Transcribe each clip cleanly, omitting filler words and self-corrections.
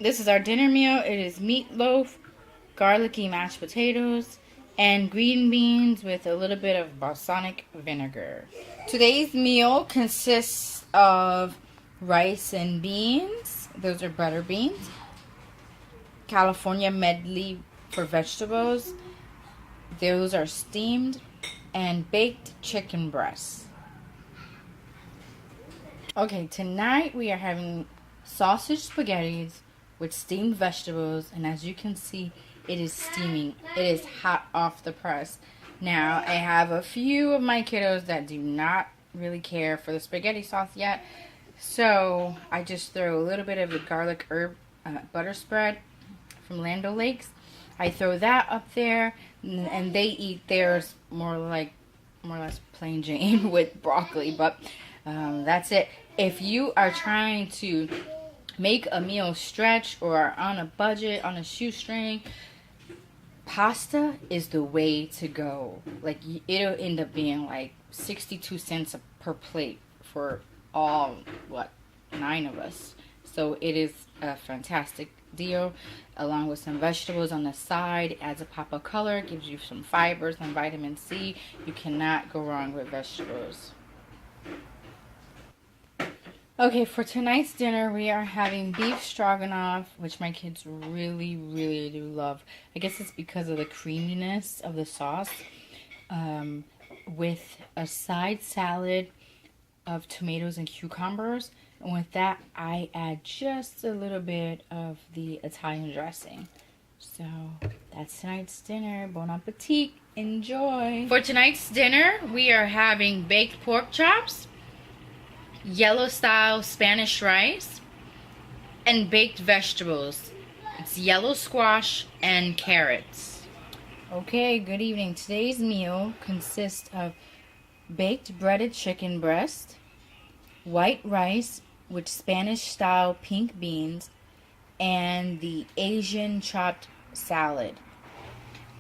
This is our dinner meal. It is meatloaf, garlicky mashed potatoes, and green beans with a little bit of balsamic vinegar. Today's meal consists of rice and beans. Those are butter beans. California medley for vegetables. Those are steamed, and baked chicken breasts. Okay, tonight we are having sausage spaghettis with steamed vegetables, and as you can see, it is steaming. It is hot off the press. Now, I have a few of my kiddos that do not really care for the spaghetti sauce yet, so I just throw a little bit of the garlic herb butter spread from Land O'Lakes. I throw that up there, and they eat theirs more or less plain Jane with broccoli, but that's it. If you are trying to make a meal stretch or are on a budget, on a shoestring, pasta is the way to go. Like, it'll end up being like 62 cents per plate for all, 9 of us. So it is a fantastic deal, along with some vegetables on the side. Adds a pop of color, gives you some fibers and vitamin C. You cannot go wrong with vegetables. Okay, for tonight's dinner we are having beef stroganoff, which my kids really do love. I guess it's because of the creaminess of the sauce, with a side salad of tomatoes and cucumbers. And with that, I add just a little bit of the Italian dressing. So that's tonight's dinner. Bon appetit. Enjoy. For tonight's dinner, we are having baked pork chops, yellow style Spanish rice, and baked vegetables. It's yellow squash and carrots. Okay, good evening. Today's meal consists of baked breaded chicken breast, white rice with Spanish style pink beans, and the Asian chopped salad.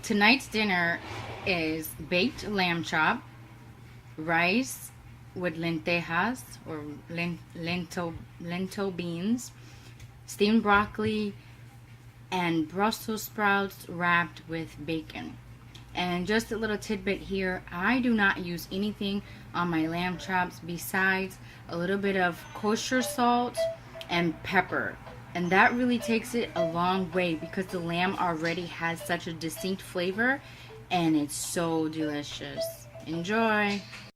Tonight's dinner is baked lamb chop, rice with lentejas or lentil beans, steamed broccoli, and Brussels sprouts wrapped with bacon. And just a little tidbit here, I do not use anything on my lamb chops besides a little bit of kosher salt and pepper. And that really takes it a long way because the lamb already has such a distinct flavor and it's so delicious. Enjoy!